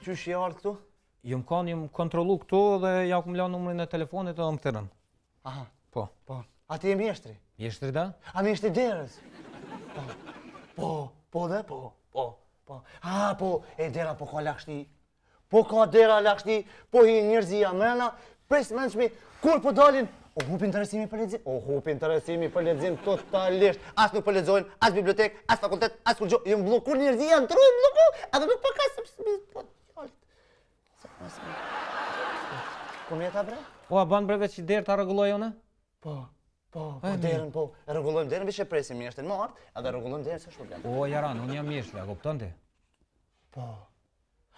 Qysh je ardhë këtu? Jum kontrollu këtu dhe ja kum la numrin e telefonit edhe më thirrën. Aha. Po. Po. A ti je mjeshtri? Mjeshtri da? A mjeshtri derës? Po dhe po. Ah, po, e dera po ka lakshti. Po ka dera lakshti, po hi njerëzia mrena, pres mençmi, kur po dalin, o hupi interesimi për lexim totalisht. As nuk po lexojnë, as bibliotek, as fakultet, as kur gjë, jam bllokuar njerëzia, ndrojnë blloku, edhe nuk po ka sepse Kom jeta bre? O, a ban bre veç i derë ta rregulloj une? Po, derën po. Rregullojmë derën, veç e presim mjeshtrin më art, edhe rregullojmë derën s'është problem. O, Jaran, unë jam mjeshtri, a kupton ti? Po.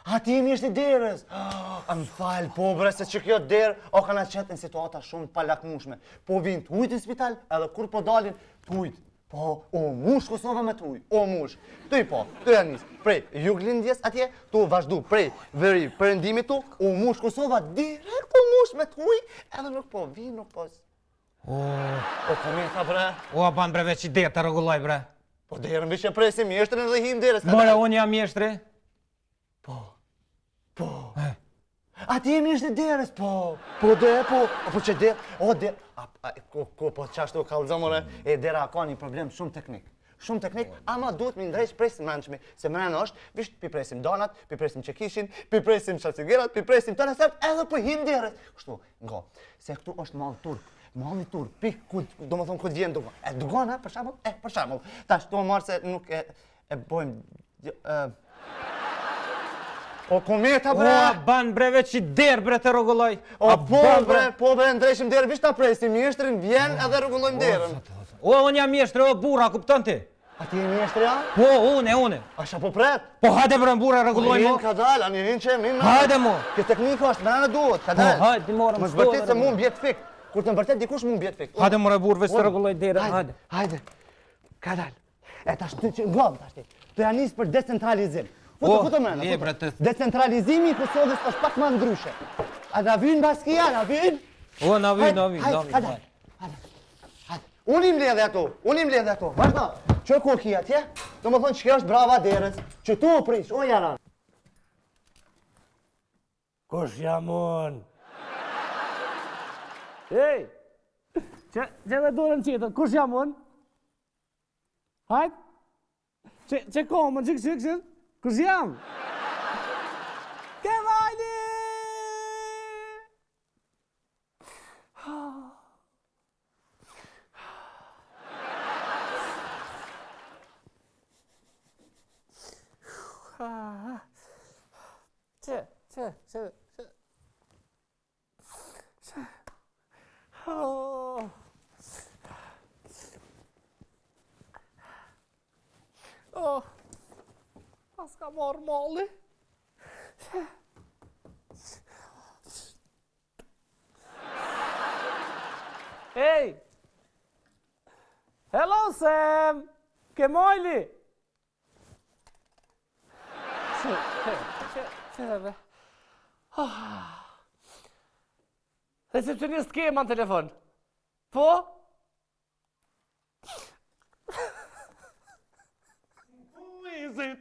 A ti je mjeshtri derës? Më fal, po bre, se që kjo derë, o kana qetë në situata shumë palakmushme. Po vinë t'ujt në spital, edhe kur po dalin t'ujt. Po, o mush Kosova me t'uj, o mush. Ty po, ty janis, prej Juglindjes atje, tu vazhdu prej veri perëndimit tu, o mush Kosova direkt o mush me t'uj, edhe nuk po vi, nuk po... O kometa bre. O, a ban bre veç i derë ta rregulloj bre. Po derën veç e presim mjeshtrin edhe him derës. More, unë jam mjeshtri. Po. A ti jemi ishte derës, po që derë, o derë, po qashtu kallëzomore, e dera ka një problem shumë teknik, ama duhet mi ndrejsh presin mençmi, se mrena është, visht pi presim donat, pi presim qekishin, pi presim shacigerat, pi presim të nësert, edhe po him derës. Kështu, ngo, se këtu është malli turk, pi do më thonë këtë vjen dugon. E dugon, për shambull, tash to marë se nuk e bojmë, O kometa bre! O, ban bre veç i derë bre të rregulloj. O po bre, ndrejshim derë, vish ta presim mjeshtrin, vjen edhe rregullojmë derën. O, unë jam mjeshtri, o burra, kupton ti? A ti je mjeshtri, a? Po, une. Asha po pret? Po, hajde bre burra, rregullojmë. Po, ka dal, ani hin që min. Hajde mo. Kjo teknika është, mrena duhet, ka dal. Po, hajde, morëm. Më zbërtit se mu mbjet fik. Kur të mbërtet dikush mu mbjet fik. Hajde more burr, veç të rregulloj derën, hajde. Ka dal. E tash ty që ngom tash ti. Të janis për decentralizim. Futo mrena. Decentralizimi i Kosovës është pak më ndryshe. A na vyn baskia, na vyn? O, na vyn. Hajde. Unë im ledhe ato. Vazhdo. Që koki atje? Do më thonë që kjo është brava derës. Që tu u prish, o Jaran. Kush jam unë? Ej! Që dhe dorën qitër, kush jam unë? Hajt? Që komën, që kush jam? Kemali! Pas ka marrë malli. Hey! Hello, Sam! Kemali! Që dhe? Recepcionist ke ma në telefon? Po? Who is it?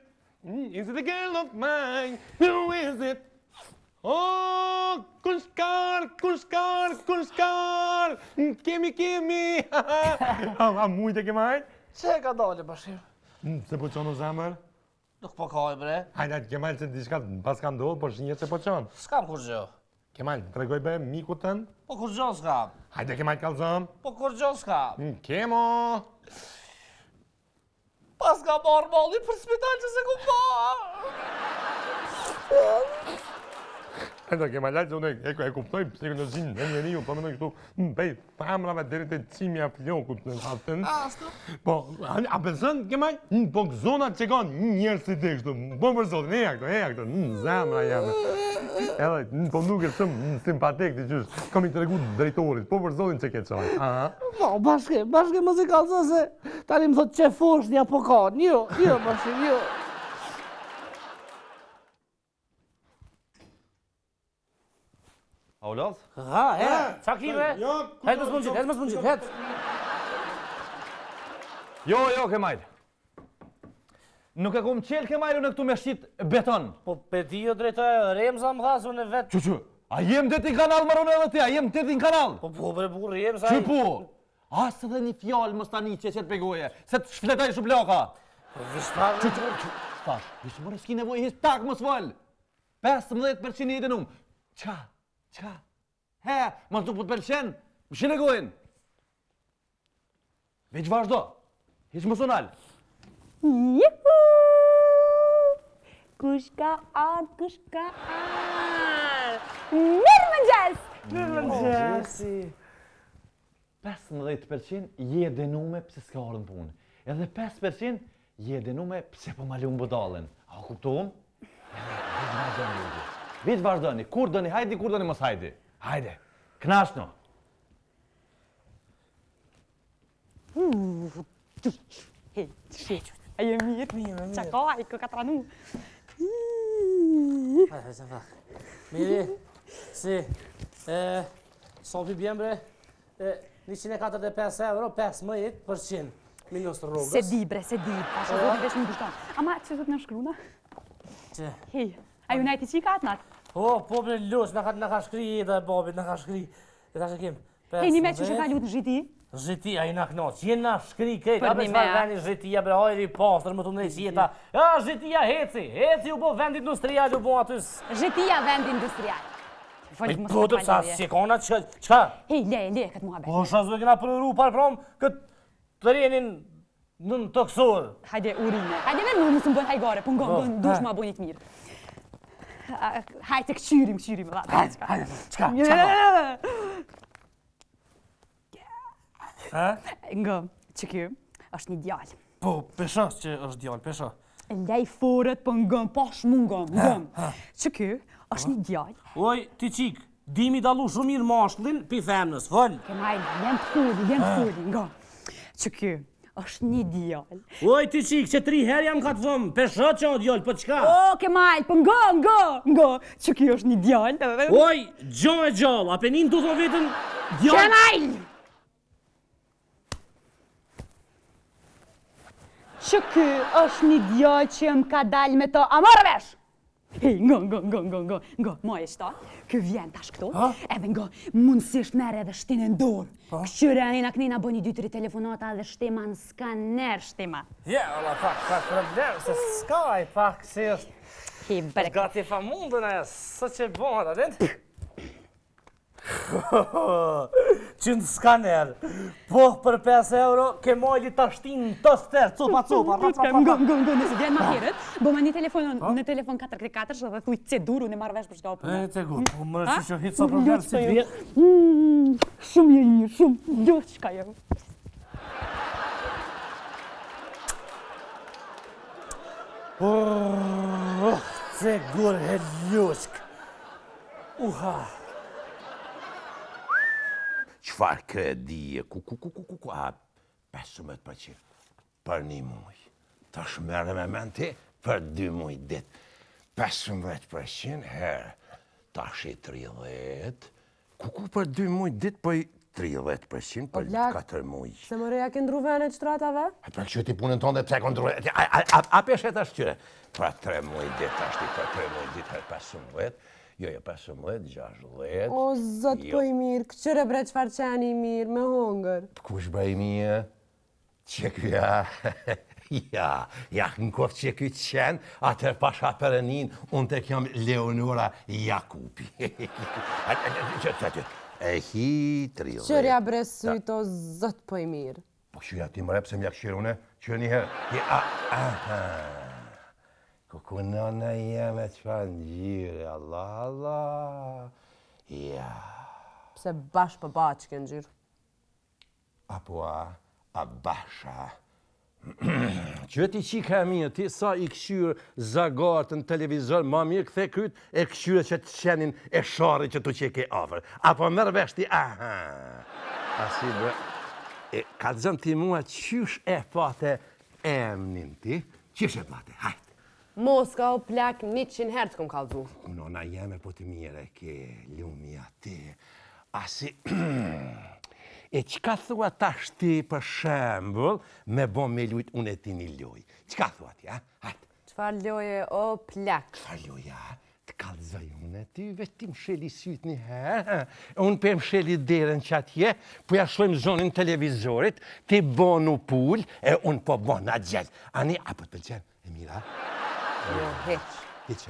Is it a girl of mine? Who is it? Oh, Kunskar! Kimi! A mujt e ke marrë? Që ka dalë, Bashir? Se po qonë o zemër? Nuk po kaj, bre. Hajde, Kemal, që diçka pas ka ndodhë, por shinje që po qonë. S'kam kur gjë. Kemal, tregoj be miku tën. Po kur gjë s'kam. Hajde, Kemal, kalzëm. Po kur gjë s'kam. Kemo! Pas ka marrë malli për spital që se ku pa. Hajde, Kemal, lajtë, unë e kuptoj psikologjin e njeriu, po mendoj këtu, bej, famrave deri te çimja flokut në hatën. Ashtu? Po, a beson Kemal? Po zonat që kanë njerëz si ti kështu. Po për zotin, e këto, zemra jame. Edhe, po nuk e shumë simpatik të qysh. Kam i tregu drejtorit, po për zotin që ke çaj. Aha. Po, bashke mos i kalzo se tani më thot që fosh një po ka. Jo, Bashir, jo. Aulaz? Ha, qa kime? Hed më s'mungjit, hed. Jo, Kemal. Nuk e kom qelë Kemal në këtu me shqit beton. Po, peti jo drejtoj, Remza më thasu në vetë. Që, a jem të ti në kanal maron edhe ti, a jem të ti në kanal? Po, bre burë, Remza. Që po? Asë dhe një fjallë më stani që të pegoje, se të shfletaj shubloka. Po, vishtar. Ta, vishë mërë s'ki nevoj, hisë tak më s'val. 15% i jetë numë. Qa? He, më të po të pëlqen, më shilegojnë. Veç vazhdo, hiç më sonal. Juhu! Kush ka ardhë? Mirëmëngjes! Mirëmëngjes. 15% je dënume pse s'ka ardhur në punë. Edhe 5% je dënume pse po ma lumë budallën. A kuptuam? Veç vazhdoni, kur doni hajdi, kur doni mos hajdi. Hajde, knashno. Ajo mirë. Qa ka, i ka tranu. Miri, si, sopi bjen bre, 145 euro, 15% minus rrugës. Se di bre, se di. Pasha do t'i vesh më dushton. Ama që do t'na shkruna? Që? Hej, a ju najti qika atnat? Po bre lush, na ka shkri edhe babit, na ka shkri. E ta që kem. Hej, një me që që ka lutë në zhiti? Zhiti, a i na knoq, jena shkri kejt, Për abe një qëfar me, veni zhitia bre, hajri pastër, më të ndrej qjeta. Ja, zhitia heci u bo vend industrial, u bo atys. Zhitia vend industrial. Po të sa shikona qka? Hej, le, këtë mua Po shazu e kena përru parprom këtë të renin në toksor. Hajde urine. Hajde me më së më bënë hajgare, po ngon, dush ma bënit mirë. Hajde këqyrim, Hajde, qka? Nga, që kjo, është një djallë. Po, pesha që është djallë, pesha. Lej forët, po ngëm, pash mu ngëm. Që kjo, është një djallë. Oj, ti qik, dimi dalu shumë mirë mashkullin, pi femnës, fol. Kemaj, jem të foli, nga. Që kjo, është një djallë. Oj, ti qik, që 3 herë jam ka të vëmë, pesha që o djallë, po qka? O, Kemaj, po nga. Që kjo është një djallë. Oj, gjo e gjallë, apenin të thon vetën djallë. Kemaj! Që kjo është një djallë që më ka dalë me to, a marrë vesh? Hej, nga, ma e shta, kjo vjen tash këto, edhe nga mundësisht merë edhe shtinë në dorë. Këshyre anina kënina bo një 2-3 telefonata dhe shtima në skaner shtima. Ja, ola, pak problem, se s'ka i pak si është. Hej, brek. Gati fa mundën e, së që bëhat, adin? Që në skaner, po për 5 euro, ke mojli ta shtinë të ster, copa, Nga, nëse vjen ma herët, bo ma një telefon 4x4 dhe thuj cedur, unë e marrë vesh për shka o punë. Te ku, po më rëshë që hitë sa problem si vjet. Shumë je mirë, shumë, do qka jo. Se gurë e ljushk. Uha. Qfar kë dije, a 15% për një muj. Ta shmerë me menti për 2 muj dit. 15% herë, ta shi 30, Kuku për 2 muj ditë, po i 30% për 4 muj. Se më reja ke ndru venet shtratave? Për që ti punën tonë dhe pse kontrole. A peshet është qyre? Për 3 muj ditë, ashti për 3 muj ditë, 15, jo, 15, 16. O, zot po i mirë, këqyre bre qfar qeni i mirë, me hongër. Kush bre i mirë? Që kja... Ja, në kofë që këtë qenë, atër pasha përënin, unë të kjam Leonora Jakupi. E hi 30. Qërja bre syt, o zot po i mirë. Po qëja ti më repë se mja këshirune, që njëherë. Kuku nëna jeme që fa në gjire, Allah. Ja. Pse bash për baqë ke në gjyrë? Apo a basha. Që ti qika e mija, ti sa i këshyrë zagartë në televizor, ma mirë këthe kryt e këshyrë që të qenin e shari që të qeke afer. Apo mërë veshti, Asi bë, ka të zëmë ti mua qysh e pate emnin ti? Qysh e pate, hajtë. Moska o plak 100 herë të kom kalzu. Nona jeme po të mire ke lumja ti. Asi... E qka thua tash ti për shembul me bo me lujt unë e ti një loj? Qka thua ti, Hajtë. Qfar loje o plak? Qfar loja? Të kalzaj unë e ti, veç ti më sheli syt një herë. Unë pe më sheli derën që atje, po ja shojmë zonin televizorit, ti bo në pull, e unë po bo në gjell. Ani, apo të pëlqen, e mira? Jo, heq. Heq,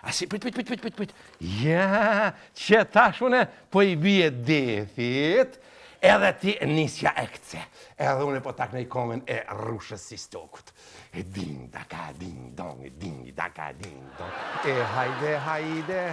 Asi, prit. Ja, që tash une po i bje defit, edhe ti nisja e këtëse. Edhe une po tak në i komen e rushës si stokut. E ding, daka, ding, dong, ding, daka, ding, dong. E hajde,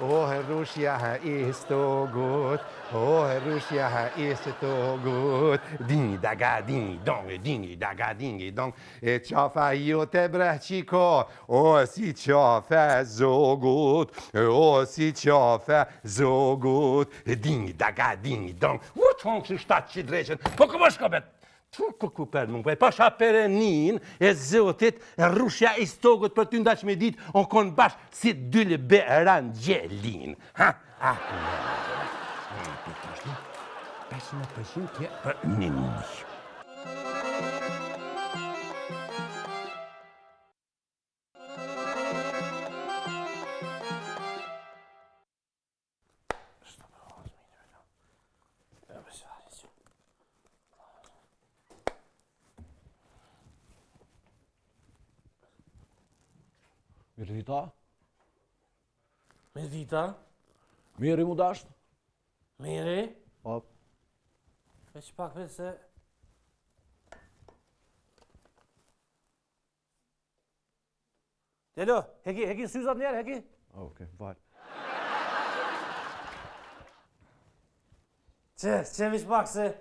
o e rushja i stogut, o e rushja i stogut. Ding, daka, ding, dong, ding, daka, ding, dong. E qafa ju te breqiko, o si qafa zogut, o si qafa zogut. Ding, daka, ding, dong. U të honë që shtatë që dreqen, po këmë shkobet. Ku për më bëj, pasha perenin e zotit, e rushja i stogut për ty ndash me dit, on konë bashkë si dylle beran gjelin. Ha? Pasë në përshin kje për një një. Mirë Medita? Mirë mu dashtë? Miri? Po. Veç pak vetë se... Delo, heki syzat njerë, heki? Okej, vaj. Që veç pak se...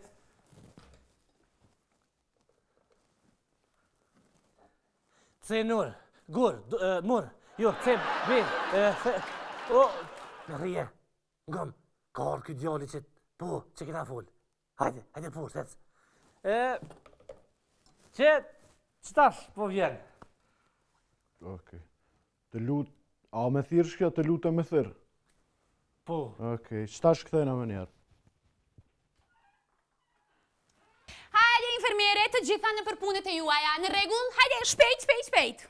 Ce nur, gur, mur, jo, ce, bir, o... Në rije, ngëm, ka orë këtë djalli që... Po, që këna full. Hajde po, sec. Që tash po vjen? Okej. Të lut... A me thirë shkja të lutë me thirë? Po. Okej, qëtash këthejna me njerë? Hajde, infermiere, të gjitha në përpunet e juaja, në regull? Hajde, shpejt.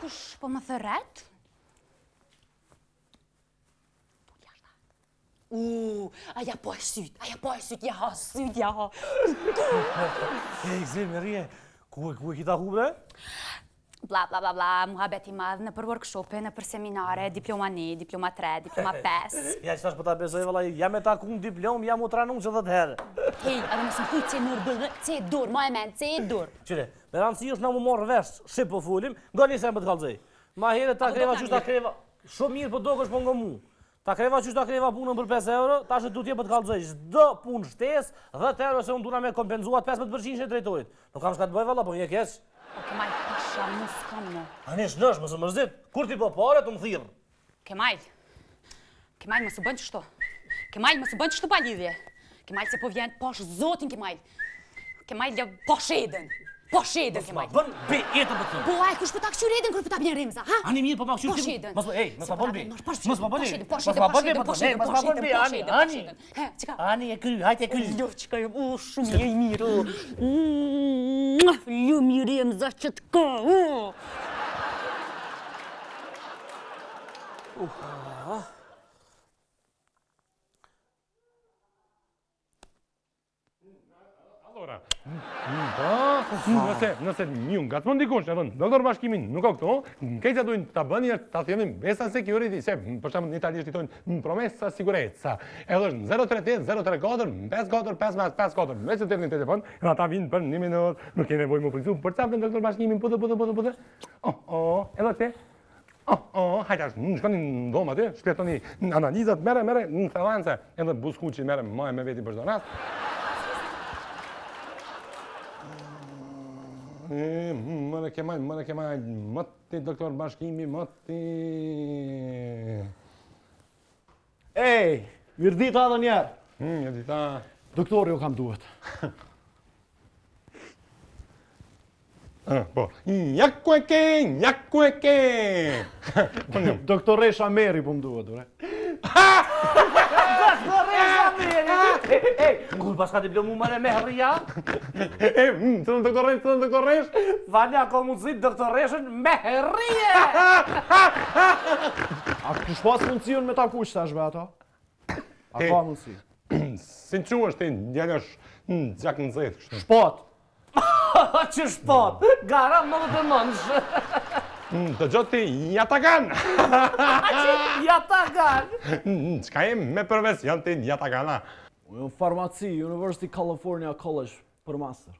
Kush po më thëret? Aja po e syt, ja ha. E, gzim, rije, ku e kita hubre? Bla, muhabeti madhë në për workshope, në për seminare, diploma 1, diploma 3, diploma 5. Ja që tash po ta besoj, vëllai, jam e ta kun diplom, jam u tranun që 10 herë. Hej, edhe mësë më thuj që nur bërë, që e dur, ma e men, që e dur. Qire, me rëndësi është na mu morë vesh, shqip po fulim, nga një sem për të kalzej. Ma here ta kreva qysh ta kreva, shumë mirë po do kësh po nga mu. Ta kreva qysh ta kreva punën për 5 euro, ta shë du tje për të kalzej. Çdo punë shtes, 10 euro se unë duna me kompenzuat 15% që drejtorit. Nuk kam shka të bëj valla, po një kesh. Kemal, pasha, mu s'kam mu. Anish nësh, mësë mërzit, kur ti po pare të më thirë. Kemal, mësë bënë qështu. Kemal, mësë bënë qështu pa lidhje. Kemal, se po vjen, pash zotin Kemal. Kemal, po shedën. Po shedën ke majtë. Bën be jetën për të. Po aj kush po ta këshyr edën kur po ta bën Remza, ha? Ani mirë po ma këshyr. Po shedën. Mos ma bën be. Mos ma bën be. Po shedën. Ani. He, çka? Ani e kry, hajt e kry. Jo, çka u shumë je i mirë. Ju mi Remza që të ka. Allora, nëse një nga të dikush, e thënë, doktor bashkimin nuk o këto, kejtë duhin të bëni është të thjemim besa security, se për shumë në italisht i thonë promesa siguretza. Edhe është 038 034 54 554, me që të një telefon, edhe ata vinë për 1 minutë, nuk ke nevojë më përgjigjur, për çfarë doktor bashkimin, putë. Edhe te. Hajta, shkoni në dhomë aty, shkletoni analizat, mere në thelance, edhe buskuqi mere me veti për çdo rast. Mëre Kemal, mëti doktor bashkimi, mëti... Ej, mirë dita edhe njerë. Mirë dita... Doktori ju kam duhet. Po, njaku e ke! Doktoresha Meri po më duhet, bre. Kur paska diplomu më me herria? Të doktoresh? Vanja ka mundësi doktoreshën me herrie! A kush pas mundësion me ta kush tash be ato? A ka mundësi? Si në që është ti, njëllësh gjak në zetë kështë. Shpat! Që shpat, gara më dhe të mënsh. Të gjotë ti, jatagan! Jatagan! Qka e me profesion ti, jatagana? Unë farmaci, University California College për master.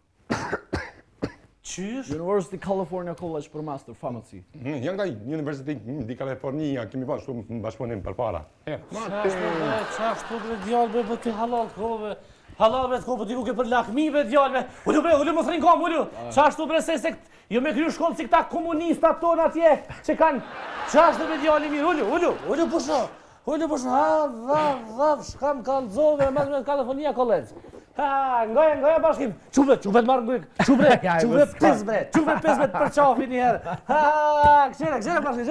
Qysh? University California College për master, farmaci. Janë nga University di California, kemi pas shumë në bashkëpunim për para. Qashtu bre djallëve, për ti halal kove. Halal bre të kove, ti nuk e për lakmive djallëve. Ullu më thrinë kom, ullu. Qashtu bre se jo me kryu shkollë si këta komunistat tonë atje, që kanë... Qashtu bre djallë i mirë, ullu pusho. Ullu pusho, shkam kalzove, me California College. Ngoja bashkim, qubet marrë ngujk, qubet pizmet për qafi njëherë. Këshire bashkim,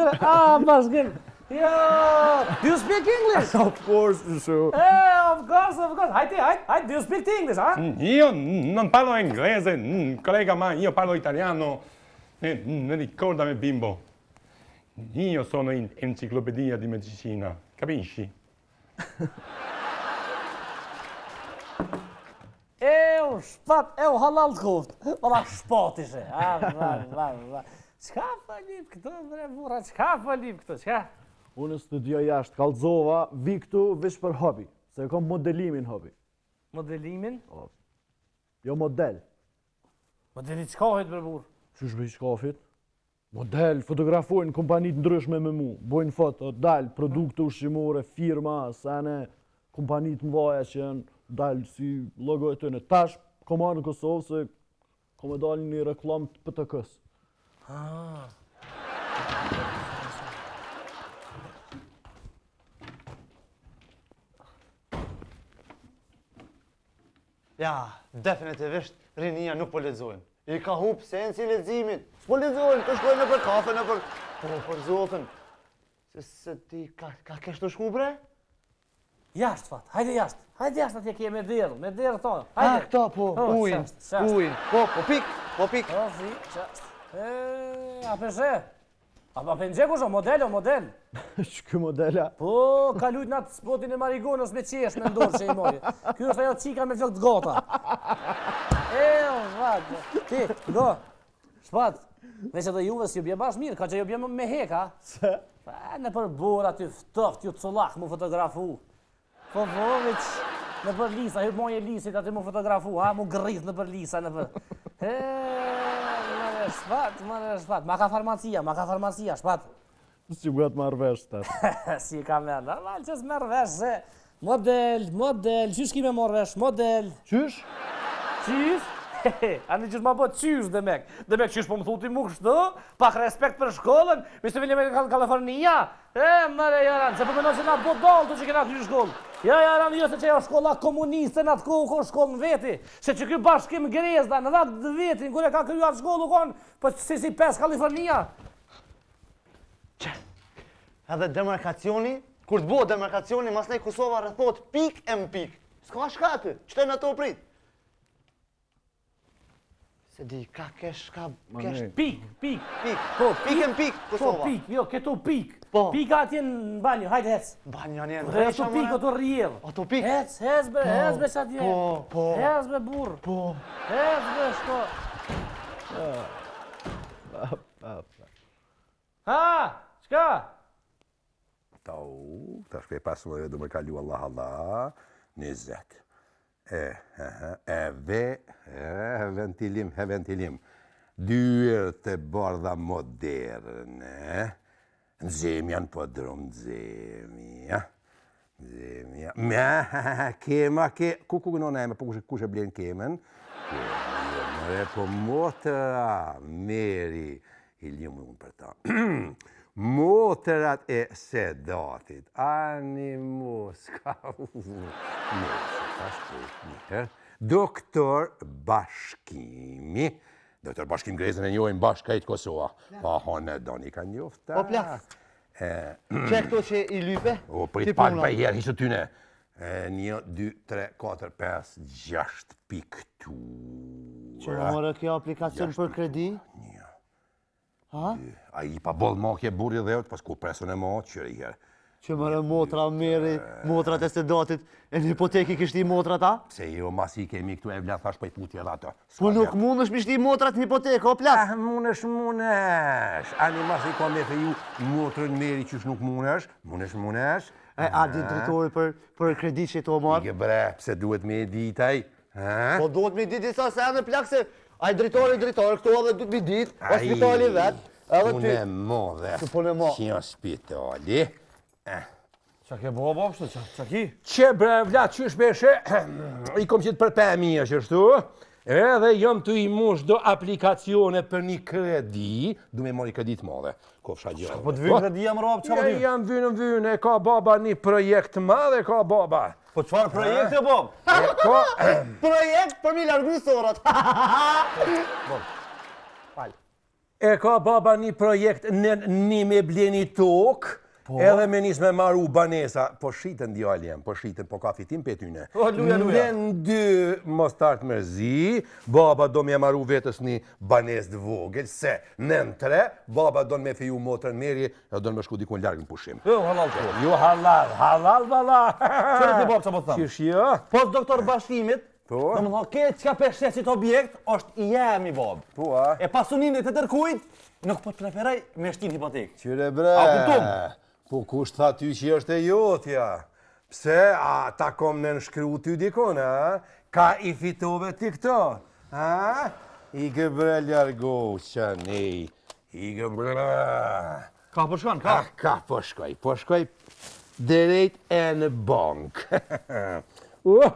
bashkim. Yo, do you speak English? Of course, sure. Of course. Hajde, do you speak English, ha? Io non parlo inglese, collega, ma io parlo italiano. Ricordami, bimbo. Io sono in enciclopedia di medicina, capisci? Shpat, halal të koft. Ola shpat ishe. Qka falim këto, bre burra, qka falim këto, qka? Unë studioj jashtë, kallzova, vi këtu veç për hobi, se kam modelimin hobi. Modelimin? Jo model. Modelit qkafit, bre burr? Qysh bëj shkafit? Model, fotografojnë kompanit ndryshme me mu, bojnë foto, dalë, produkte ushqimore, firma, sene, kompanit mëdhaja që janë dalë si logo e tëne. Tash, kom marrë në Kosovë se kom e dalë një reklam të PTK-s. Ja, definitivisht rinia nuk po lexojnë. I ka hup sensi leximit. S'po lexojnë, po shkojnë në për kafe, në për... Po, për zotin. Se ti ka kesh të shku, bre? Jashtë, fat, hajde jashtë atje kje me derë tonë. Ha, këta, po, ujnë, po, pik. O, si, qashtë. A përshë? A përshë kusho, model. Që modela? Po, ka lujt në atë spotin e marigonës me qesh me ndorë që i mori. Kjo është ajo qika me flok të gota. Vatë, ti, go, shpat, veç edhe juve s'ju bje bash mirë, ka që ju bje me heka. Se? Në për bura ty ftoft, ju culak mu fotografu. Po, veç, në për lisa, hypë moje lisit aty mu fotografu, mu grith në për lisa, në për... Mare shpat, ma ka farmacia, shpat. Si bëhet marrë vesh të Si ka merë, normal që s'merë vesh, se... Model, qysh ki me morë vesh, model. Qysh? Qysh? Ani qysh ma po qysh, demek. Demek qysh po më thuti mu kështu, pak respekt për shkollën, mi së vilje me Kalifornia. Mare jaran, se po meno që na bodol të që kena kry shkollë. Ja, rani jo se që e shkolla komuniste në atë kohë konë shkollën veti. Se që kjo bashkim Grezda në 10 vetin, kër e ka kryu atë shkollë konë, për si 5 Kalifornia. Edhe demarkacioni, kur të bëhet demarkacioni, mas nej Kosova rrethot pik e mpik. S'ka shkaty, qëtë në to prit. Se di, ka kesh, ka kesh. Pik. Po, pik e mpik, Po, Kosova. pik, jo, këtu pik. Po. Pika atje në banjo, hajde hec. Banjo njerë, Dhe ato pik, ato rrjedh. Ato pik. Hec be sa dje. Po. Hec be burr. Po. Hec be shko. Ha, qka? Tash pe 15 do më kalu Allah, 20. Ventilim. Dyer të bardha moderne. Nxemjan po drum nxemja. Kema, ku gënona eme, po kush e blen kemen? Kema, po motëra, meri, i limë unë për ta. Motërat e sedatit, ani muska, Doktor Bashkimi, Doktor Bashkim Grezën e njojnë bashkajt Kosova, pa hane doni ka njofta. O plak, që këto që i lype? O, prit pak për herë, hisë tyne. 1, 2, 3, 4, 5, 6 piktu. Që në mërë kjo aplikacion për kredi? Ha? A i pa bol makje burri dhe pas ku presën e ma, qërë i herë. Që mërë motra meri, motrat e sedatit, e në hipoteki kështi motrat ta? Se jo, mas i kemi këtu e vlen thash pa i putje dhe ato. Po nuk mund është mishti motrat në hipotekë, o plak? Munesh. Ani mas i ka me fe ju motrën meri qysh nuk munesh. A di dritori për kredi që i to marë? Ike bre, pse duhet me ditaj? Po duhet me dit disa se në plak se a i dritori, këto edhe duhet me dit, o spitali vetë. Pune mo dhe, që jo spitali. Qa ke baba, qa ki? Që bre, vlat, qysh beshe, i kom qitë për 5.000 qështu, edhe jam të i mush do aplikacione për një kredi, du me mori kredit madhe. Kofsha gjallë. Po të vynë kredia më rabë, qa më ty? Jam vynë, ka baba një projekt madhe, ka baba. Po qëfar projekte, bab? Projekt për mi largu sorat. E ka baba një projekt në një me bleni tokë, edhe me njës me maru banesa, po shiten djalljem, po ka fitim për tyne. Luja. Në dy mos tartë mërzi, baba do me maru vetës një banes të vogël, se në 3, baba do me feju motrën meri, e do me shku dikun largë në pushim. Jo, halal po. Jo halal, bala. Qërë ti bab që po të thamë? Qish jo? Pos doktor Bashkimit, Po? në më thonë, këtë qka peshesit objekt, është i jemi, bab. Po, a? E pasuninit e tërkujt, nuk po të preferaj me shtin hipotekë. Qyre bre, A kuptum? po kush tha ty që është e jotja? Pse, a ta kom në nshkru ty dikon, a? Ka i fitove ti këto, a? I gëbre ljargo, që nej, i gëbre. Ka po shkon, ka? Ka po shkoj drejt e në bank. Luje.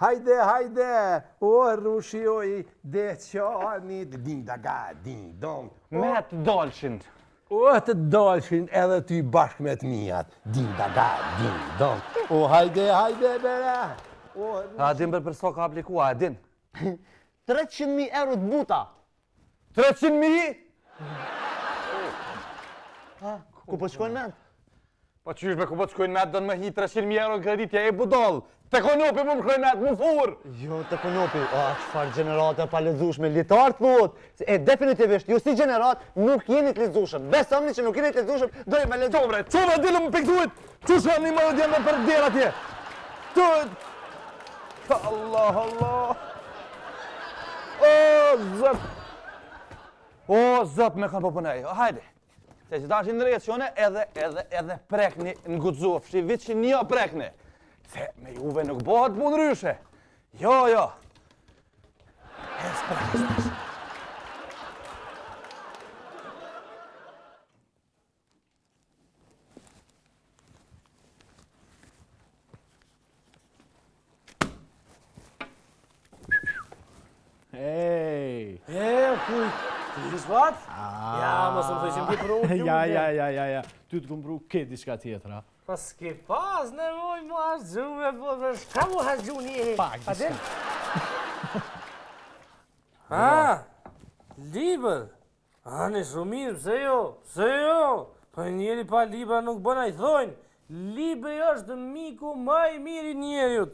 Hajde, rushi oj, dhe qani, ding daga, ding dong. Me të dalshin. Të dalshin edhe ty bashk me të mijat, ding daga, ding dong. Hajde, bera. A din për so ka aplikua, a din? 300.000 euro të buta. 300.000? Ku po shkojnë men? Po qysh me ku po të shkojnë me të dënë me hi 300.000 euro në kreditja e budal. Te konopi më shkojnë me të më fur. Jo, të konopi. Qëfar gjenerate pa lezushme, litartë thot. E definitivisht, ju si gjenerat nuk jeni të lezushëm. Besëmni që nuk jeni të lezushëm, dojë me lezushëm. Dobre, qove dilë më piktuit, që shkëm një më dhe djemë për djerë atje. Allah. O, zët me kanë po pënej. Hajde. Se që ta është në reacione edhe prekni në gudzofshi, vitë që një prekni. Se me juve nuk bëhat punë ryshe. Jo. Prekni. Ej! Kuj, Ti ish vat? Ja, mos më thëjshim ti pru Ja. Ty të këmë pru ke diçka tjetër, a? Pa s'ke pas nevoj mu hasgjume, po dhe shka mu hasgju njëri? Pak diçka. Liber. Ani shumë mirë, pse jo? Po njeri pa libra nuk bëna i thojnë. Libe është miku maj mirë i njerjut.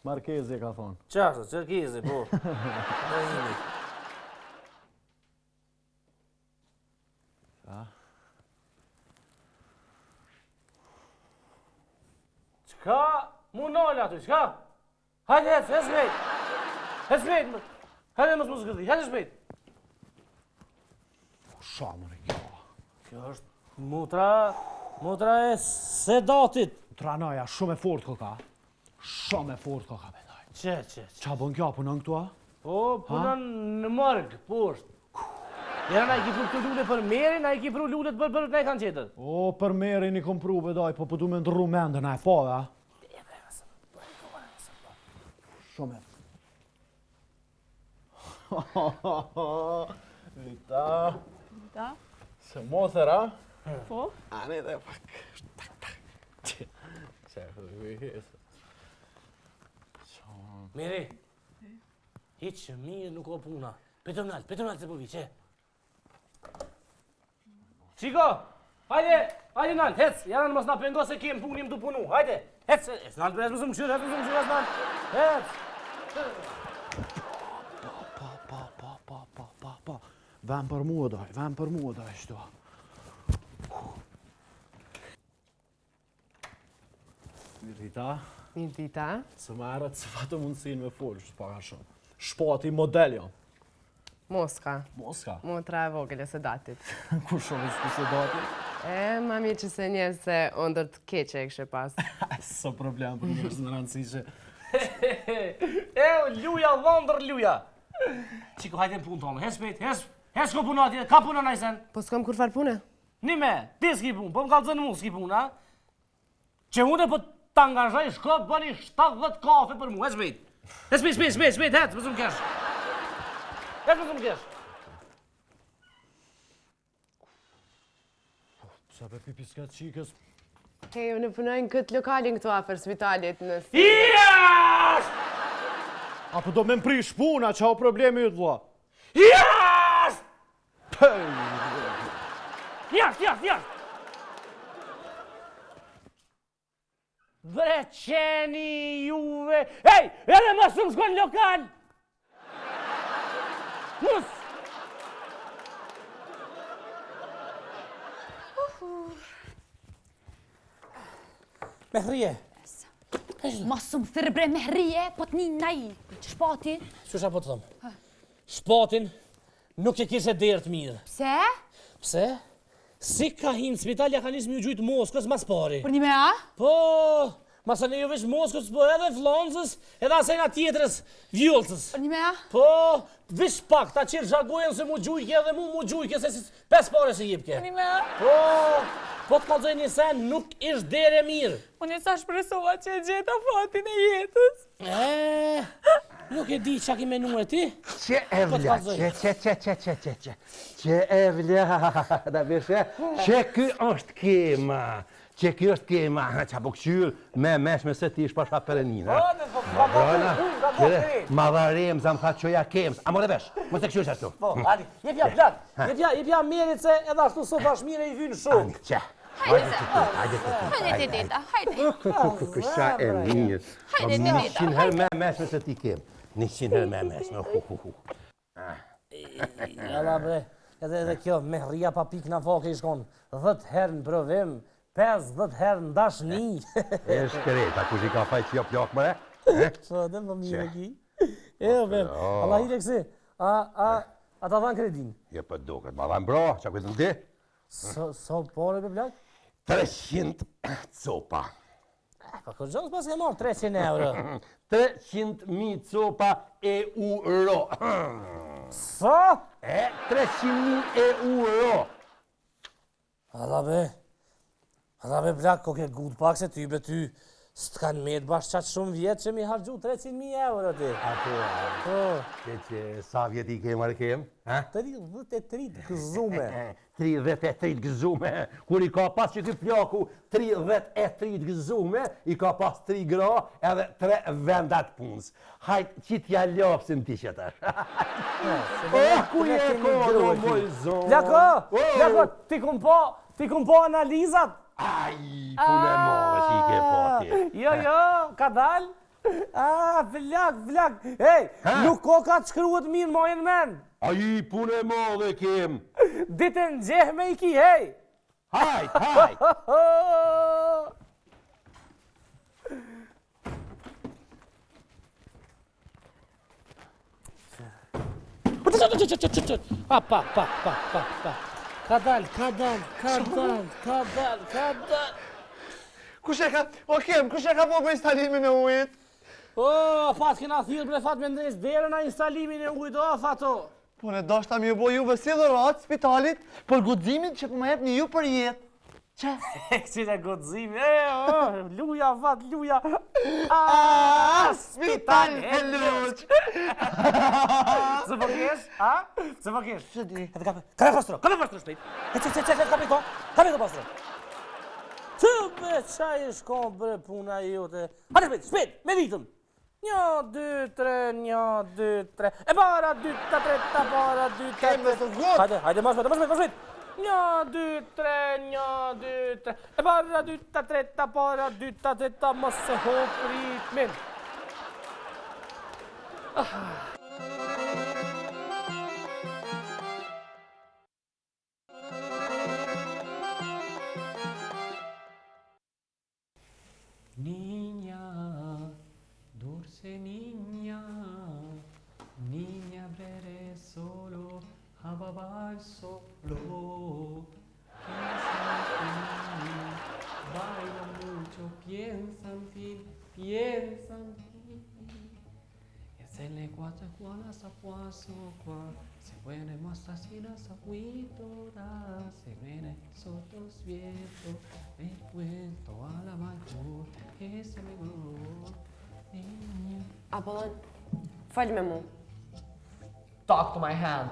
Markezi ka thonë. Qashtë, Çerkezi, po. Qka mu nalë aty, qka? Hajde, hes shpejt. Hes shpejt. Hajde mos më zgëdhi, hajde shpejt. Shamër e kjo. Kjo është mutra e sedatit. Tranaja, shumë e fort ka. Shumë e fort ka, bedaj. Që. Qa bën kjo, punon këtu, a? Po, punon në mërgë, poshtë. Jera na i ki pru këtë lullet për merin, na i ki pru lullet për ne kanë qetër. O, për merin i kom pru, bedaj, po du me ndërru mendën, a e po, a? Shumë e Da? se mother, a? Po? Ani dhe pak. Meri, hiq që mirë nuk o puna. Petëm nalë se po vi, që? Qiko, hajde nalë, hec, janë mos na pengo se kem punim të punu, hajde, hec, nalë, hec mësë më këshyrë, hec. Vem për mua daj, shto. Mirita, Mirtita. se më erët se fatë mundësin me folë, shtë paka shumë. Shpati model jo. Moska. Moska? Motra e vogël e sedatit. Kur shumë ishtë se datit? Ma mirë që se njerë se ondër të keqe e kështë pas. Së problem për njërës në rëndësishe. Luja, vëndër luja. Qiko, hajde në punë tonë, hes shpejt, hes shko punë atje, ka punë najsen. Po s'kam kur farë pune? Nime, ti s'ki punë, po më kalëzën mu s'ki punë, a? Që une po t'angazhaj shko, bëni 70 kafe për mu, hes shpejt. Hes shpejt, hec, mësë më kesh. Hec, mësë më kesh. Sa për pipis ka qikës? Hej, unë punojnë këtë lokalin këtu afer spitalit nësë. Yes! Apo do me më prish puna, qa o problemi ju të vla? Yes! Pëj! Yes! Bre qeni juve... Hej, edhe ma shumë shkon lokal! Nus! Me hrije. Mos më thyrë bre me hrije, po të një naj, shpati. Qësha po të thëmë? Shpatin nuk e kishe derë të mirë. Pse? Pse? Si ka hinë spitalja ka njësë mjë gjujtë Moskës mas pari. Për një me a? Po, masa ne jo vesh Moskës, po edhe Flonzës, edhe asajna tjetërës Vjollcës. Për një me a? Po, vish pak, ta qirë zhagojen se mu gjujke edhe mu gjujke, se si 5 pare se jipke. Për një me a? Po të kalzoj një sen, nuk ish dere mirë. Unë e sa shpresova që e gjeta fatin e jetës. Nuk e di qa ki menu e ti? Që e vla, që e vla, da beshe, që ky është kema, qa po këqyr me meshme se ti ish pasha perenina. Madharem, zam tha qoja kems, a more vesh, mos e këqyr që ashtu. Po, adi, jepja plak, jepja merit se edhe ashtu sot ashtë mire i vynë shumë. Që, Hajde të dita, hajde. kësha e mirë, 100 herë me meshme se ti kem, 100 herë me meshme, Jalla bre, edhe kjo me rria pa pik në fake i shkon 10 herë në provim, 50 herë në dashni. E shkreta, kush i ka faj që jo pjok mëre? Që edhe më mire ki. Bem, Allah i kësi, a ta dhanë kredin? Je për duket, ma dhanë bro, që këtë në ti? Sa pare për plak? 300 copa. Pa kërgjons pas ke marrë 300 euro. 300.000 copa euro. Sa? 300.000 euro. Allah be plak, ko ke gud pak se ty be ty S'kan me të bashkë qatë shumë vjetë që mi hargju 300.000 euro ti. Apo, që sa vjeti i kemë arë kemë? 33 gëzume. 33 gëzume. Kur i ka pas që ky plaku 33 gëzume, i ka pas 3 gra edhe 3 vendat punës. Hajt, që t'ja lopsin ti që tash. Ku je ko, moj zonë? Lako, ti kum po analizat? Aj, punë e more që i ke po ti. Jo, ka dal? Vlak. Hej, nuk ko ka të shkruat mirë mojën men. Aj, punë e more kem. Ditën gjeh me i ki, hej. Hajt. Pa. Ka dal. Kush e ka po për instalimin e ujit? Fat kena thirë bre fat me ndres derën a instalimin e ujit, fato. Po ne dashta mi u bo juve si dhërat spitalit për guximin që po më jep një ju për jetë. Që? Qile guximi, luja fat, luja. Spital e luq. Zë po kesh, Zë po kesh. Që di? Ka me pastro shpejt. Ka me pastro. Të be, qaj e shkon bre puna jote. Hajde shpejt, me vitëm. 1, 2, 3, 1, 2, 3. E para 2, 3, para 2, 3. Kemë të zgot. Hajde, ma shpejt. 1, 2, 3, 1, 2, 3. E para 2, 3, para 2, 3, mos se hop ritmin. Niña, dulce niña, niña breve solo, a babar solo. Piensa en mí, baila mucho, piensa en ti. Y hacerle cuatro sa cuaso, se puede más así las agüitas, se viene sotos viento, me cuento a la mayor, ese me niña. Apollon, fal me mu. Talk to my hand.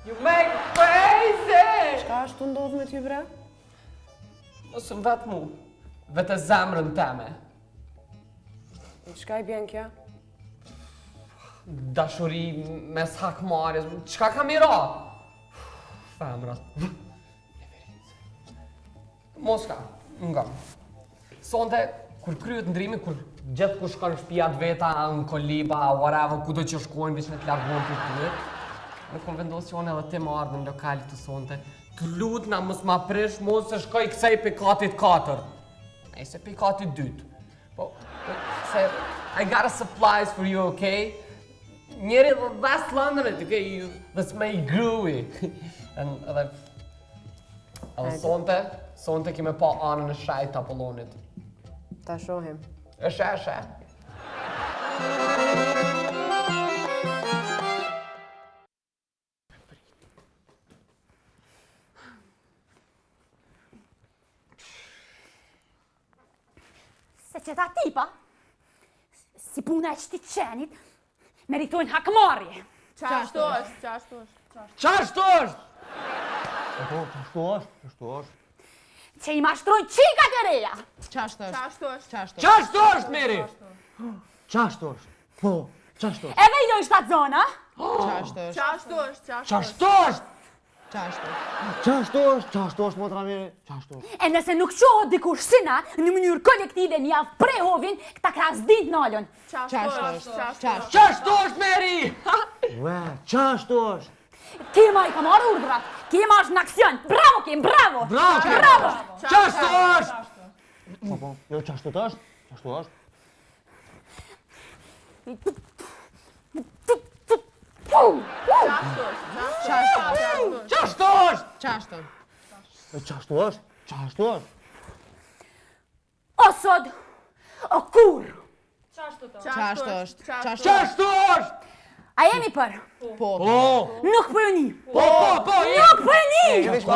You make crazy! Çka ashtu ndodh me ty bre? Mos më vetë mu, vetë zemrën teme. Çka I bjen kjo? Dashuri mes hakmarjes, qka kam I ra? Femrat. Moska, nga. Sonte, kur kryet ndrimi, kur gjithë ku shkon shpijat veta, në koliba, whatever, ku do që shkojnë, vishme të largohen për tyre. Në kom vendosjon edhe ti më ardhë në lokalit të sonte. Të lut na mos ma prish, mos se shkoj kësej pikatit 4. Nejse pikatit 2. Po, se, I got a supplies for you, okay? Njeri dhe slandrit, okay? Dhe s'me I grui. Edhe sonte kime pa anën e shajt të Apollonit. Ta shohim. E she. Se që ta tipa, si puna e qëti qenit, meritojnë hakmarje. Qashtu është? Qashtu është? Po, qashtu është. Që I mashtrojnë qikat e reja. Qashtu është? Qashtu është, Meri? Qashtu është. Po, qashtu është. Edhe I do I shtatë zona. Qashtu është? Qashtu është? Qashtu është, motra Miri. Qashtu është. E nëse nuk qohët dikush sina, në mënyrë kolektive një javë prej hovin, këta krasdit nalën. Qashtu është, Meri? Ue, qashtu është. Kema I ka marrë urdhrat, Kema është në aksion. Bravo, Kem, bravo! Bravo! Qashtu është? Po, jo, qashtu është. Qashtu është? Qashtu është. O sod, o kur. Qashtu është? Qashtu është? A jeni për? Po. Nuk për një. Po. Nuk për një. Po.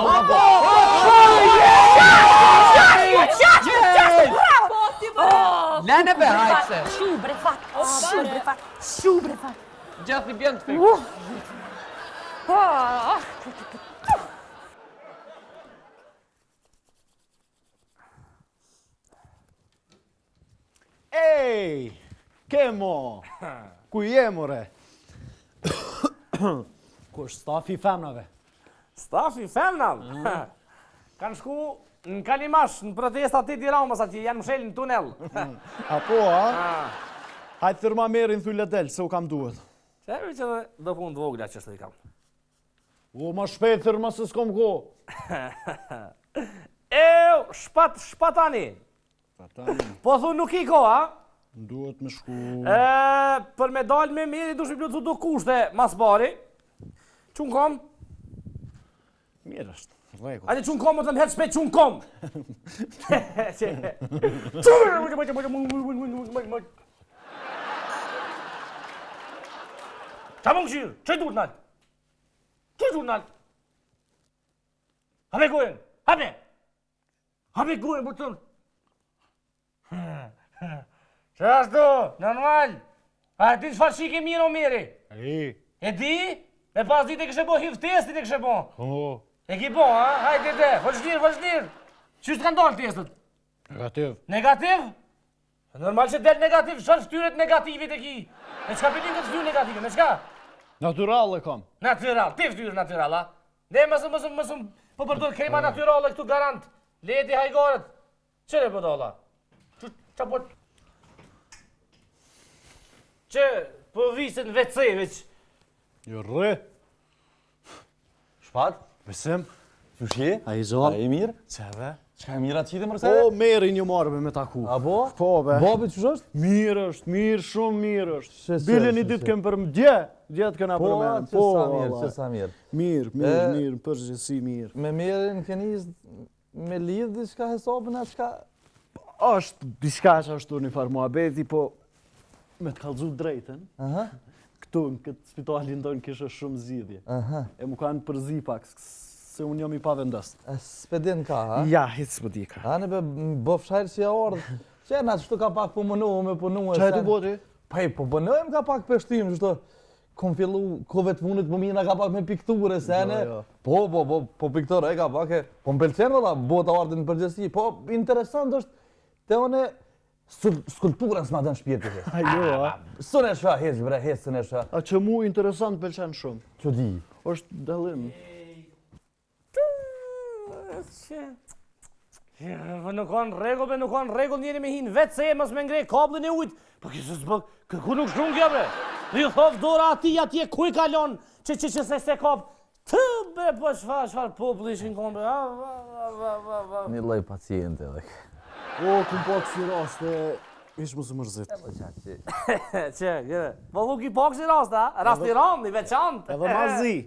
Qashtu, bravo! Lene be hajtëse. Shubrefat. Gjatë i bjën të fikë. Ej, kemo! Ku je, more? Ku është stafi i femnave? Stafi femnave? Kanë shku në Kalimash, në protesta të Tiranës atje, janë mshel në tunel. Apo, a? Hajtë thërma merin thuj letel, se u kam duhet. Qevi që do punë të vogla që është i kam. O, ma shpejt thërma se s'kom ko. Eo, shpatani. Po thu nuk i ko, a? Duhet me shku... Për me dalë me miri du shqiplu do kushte mas bari. Qunë kom? Mirë është, regu. Ate qunë kom, më të nëhet shpejt qunë kom. Qa më këshirë? Qëj duhet nalë? Qëj duhet nalë? Habe gojen, habe! Habe gojen, për tërë. Që ashtu, normal. A ti çfarë shike mirë o miri? E di? Me pas ditë e kështë bo HIV testit e kështë bo. E ki bo, ha? Hajde dhe, vazhdir. Qështë kanë dalë testet? Negativ. Negativ? Normal që del negativ, çfarë shtyret negativit e ki? Me qka pëllim këtë shtyr negative, me qka? Natural e kam. Natural, ti shtyr natural, ha? Ne mësëm, po përdojnë krema naturale këtu garant. Leti hajgarët. Qëre po dolla? Qa po... Që po visën WC veç. Jo rre. Shpat? Besim. Qëshje? A i zonë? A i mirë? Qeve? Qka e mirë atë qite mërse? Po, meri një marrë me taku. A bo? Po, be. Bobi qësh është? Mirë është, mirë, shumë mirë është. Shese, Bile një shese. ditë kem për më dje të kena për me. Po, qësa mirë. Mirë, përgjithësi mirë. Me merin keniz me lidh diçka hesabën atë qka... Është diçka që ashtu një farë muhabeti, po me të kallëzu drejten, këtu në këtë spitalin tonë kishë shumë zgjidhje. E mu kanë përzi pak, se unë jam i pavendast. S'pedin ka, ha? Ja, hitë s'pëdi ka. A në bëfshajrë që ja ordë. Që na qështu ka pak po mënu, me punu e Qa e të boti? Pej, po bënojmë ka pak pështim, qështu. Kom fillu kove të punit, po mina ka pak me pikture, se ne. Po piktore e ka pak e. Po më pelqenë valla, bota ardin në përgjësi. Po interesant është, te one skulptura s'ma dën shpirti he. Ajo, a? Sën e shfa, hez bre, hez sën e shfa. A që mu interesant pëlqen shumë. Që di? Është dallim. Nuk kanë regull njeri me hinë vetë se e mës me ngrej kablin e ujtë. Po kësë s'bëk, ku nuk shumë kja bre. Ju thofë dora atje ku i kalon që se kap. Të bre, po shfar populli ishin konë bre. Një loj paciente dhe. O, këm po kësi raste, ishë më së mërzit. Që, po nuk i po kësi raste, ha? Rasti randi, veçantë. Edhe marzi.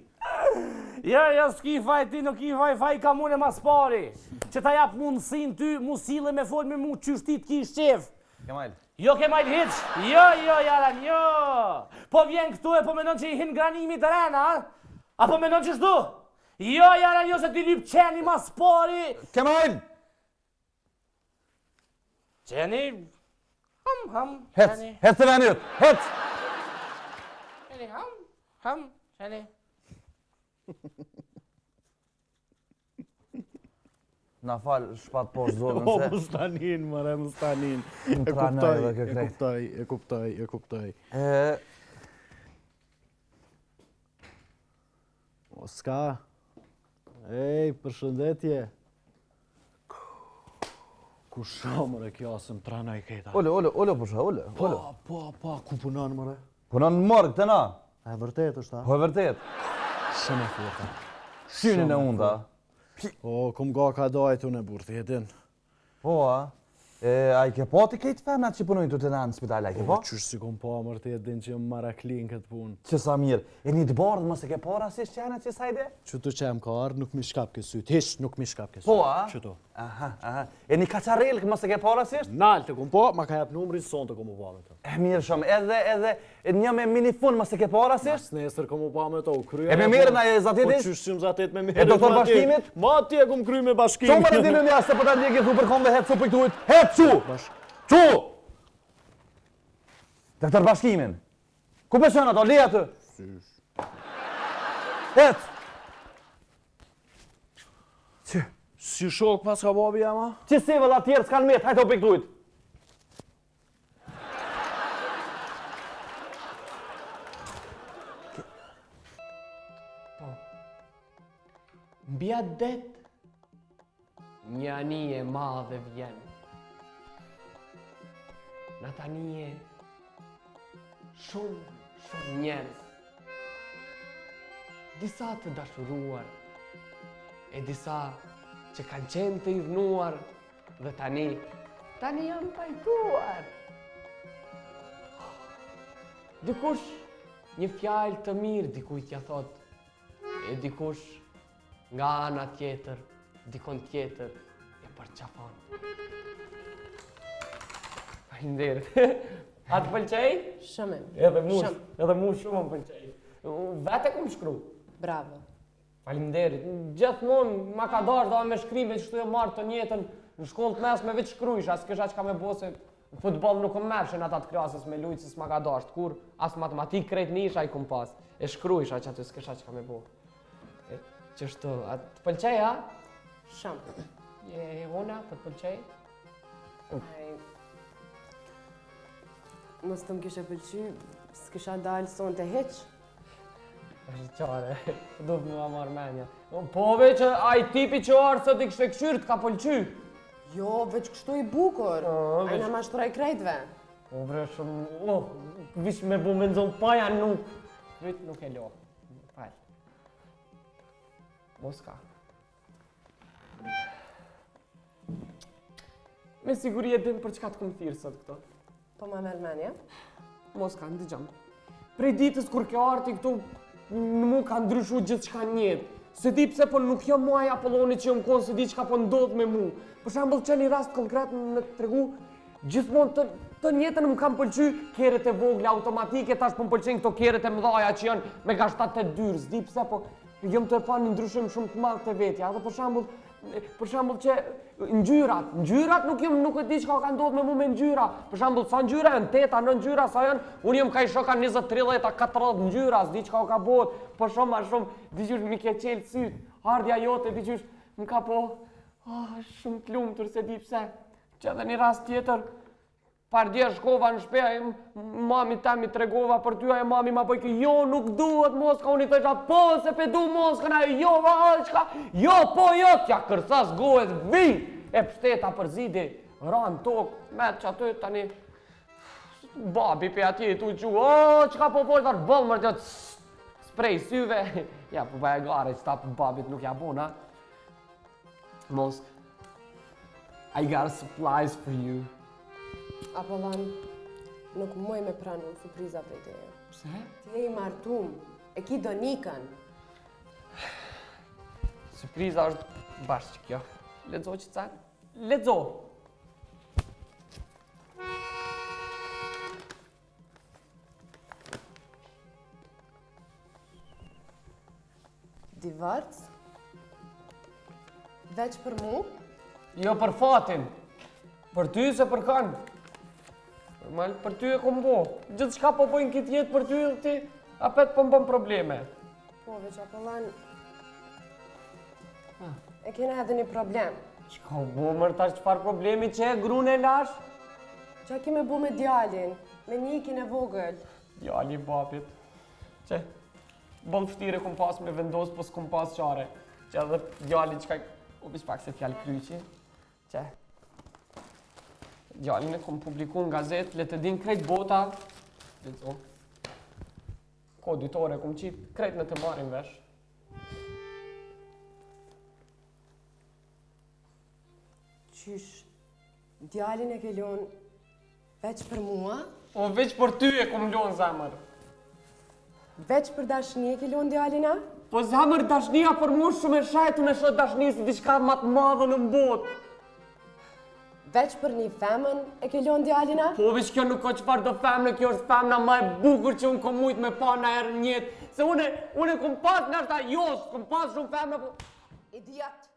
Ja, s'ki faj ti, nuk i faj ka mune mas pari. Që ta jap mundësin ty, mu sile me folë me mu qështit ki shqef. Kemal. Jo Kemal hiq, jo, jaran, jo. Po vjen këtu e po menon që i hin granimi të rena, ha? Apo menon që shtu? Jo, jaran, jo, se ti lyp qeni mas pari. Kemal! Qeni, ham, Hec, qeni. hec të venit, hec! Qeni, ham, qeni. Na falë shpat poshtë zonën O, se... mustanin, mëre, mustanin. Më pranoj dhe kë krejt. E kuptoj. O, s'ka. Ej, përshëndetje. Ku mëre kjo asëm tranaj kejta. Ollo përsha, ollo. Po, ku punon mëre? Punon në morg të na. E vërtet është, ta? Po e vërtet. Shumë e furta. Shynin e unda. O, kum ga ka dojtë unë e burti, e din. Po, a? A i ke po t'i kejtë femnat që punojnë të të në spital, a i ke po? Qysh si kom po, mërti, e din që jëmë maraklin këtë punë. Që sa mirë. E një të bardë më se ke po rasisht që janë që sajde? Që të që ka ardhë nuk mi shkap kësyt, hish nuk mi shkap kësyt. Po, a? Që to. Aha. E një kacharelk më se ke po rasisht? Nalë të kom po, ma ka jap numrin, son të kom u pa me të. E mirë shumë, edhe një me minifun më se ke po rasisht? Mas nesër kom u pa me të, u kryja. E me mirë na e zatitis? Po qysh zatit me mirë. E doktor bashkimit? Ma ti e kom kry me bashkimit. Qo më në dilën jasë se për ta ndjekë thu për kom dhe hetë su për këtujt? Hetë su! Qu! Deftër bashkimin. Ku beson ato, leja të? Et! Që? Si shok pas ka babi jema? Që si vëlla tjerë s'kan met, hajtë o piktujt. Mbja det, një anije madhe vjen. Në ta anije, shumë njerëz. Disa të dashuruar, e disa që kanë qenë të irnuar, dhe tani janë pajtuar. Dikush një fjalë të mirë dikujt ja thot, e dikush nga ana tjetër, dikon tjetër, e përqafon. Faleminderit. A të pëlqej? Shumë. Edhe mu shumë më pëlqej. Vete kom shkru. Bravo. Faleminderit. Gjithmonë ma ka dash dhe me shkrive që shtu e marrë të njetën në shkollë të mesme veç shkrujsh, as kisha që ka me bo se futbol nuk më mërshën ata të klasës me lujtë se s'ma ka dash të kur, as matematik krejt nisha i kom pas, e shkrujsha që aty s'kisha që ka me bo. Qështu, a të pëlqej, a? Shumë. Ona, të pëlqej? Mos të më kishe pëlqy, s'kisha dalë son të heq. është qare, du të mua marrë menja. Po veç ai tipi që arë sot i kështë e këshyrë të ka pëlqy. Jo, veç kështu i bukur. A i në mashtroj krejtve. Po bre shumë, vish me bu me nëzon paja nuk. Kryt nuk e lo. Falj. Moska. Me siguri e dim për çka të kom thirë sot këto. Po ma merë menja? Moska, ndëgjam. Prej ditës kur ke arti këtu, në mu ka ndryshu gjithë çka njetë. Se di pse po nuk jam muaj Apolloni që jam konë se di çka po ndodh me mu. Për shembull që një rast konkret në tregu, gjithmonë të njëtën më kam pëlqy kerët e vogla automatike, tash po më pëlqejnë këto kerët e mëdhaja që janë me gashtat të dyrë, s'di pse po jam të e pa një ndryshim shumë të madh të vetja. Edhe për shembull që ngjyrat nuk e di çka ka ndodhur me mu me ngjyra. Për shembull sa ngjyra janë 8, 9 ngjyra sa janë, unë jam ka i shoka 20, 30, 40 ngjyra, s'di çka ka bot, po shumë ma shumë, diqysh mi ke qelë syt, ardhja jote diqysh më ka po, shumë të lumtur se di pse. Që edhe një rast tjetër, pardje shkova në shpeja, mami temi tregova për tyja e mami ma pojke, jo nuk duhet Moska, unë i thësha, po se pe du Moskën, jo qka, jo po jo, tja kërthas gohet vi, e pështeta për zidi, ranë tokë, me që aty tani, babi pe atje tu që, qka po pojtë, bëllë mërë të sprej syve, ja po bëja gare që ta për babit nuk ja bona. Mosk, I got supplies for you. Apollon, nuk muj me pranu surpriza për teje. Pse? Ti je i martum, e ki do nikën. Surpriza është bashkë kjo. Lexo që ca? Lexo! Divorc? Veç për mu? Jo për fatin. Për ty se për kanë. Normal, për ty e kom bo. Gjithë shka po bojnë këtë jetë për ty dhe ti, apet po më bën probleme. Po, veç Apollon, e kena edhe një problem. Qka bo mërë tash qëfar problemi që e grune e lash? Qa ki me bu me djalin, me nikin e vogël. Djali babit. Që, bën fëtire kom pas me vendos, po s'kom pas qare. Që edhe djali qka, u bish pak se fjallë kryqi. Që, djalin e kom publiku në gazet, le të din krejt bota. Lezo. Koditore kom qitë, krejt në të marin vesh. Qysh, djalin e ke lon veç për mua? O veç për ty e kom lonë zemër. Veç për dashni e ke lon djalina? Po zemër dashnia për mu shumë e shajtu në shët dashni si diçka më të madhe në botë. Veç për një femën e ke lon djalina? Po veç kjo nuk ka qëfar do femne, kjo është femna ma e bukur që unë kom mujt me pa në erë njetë. Se une kom pas nështë a jos, kom pas shumë femne, po... Idiot!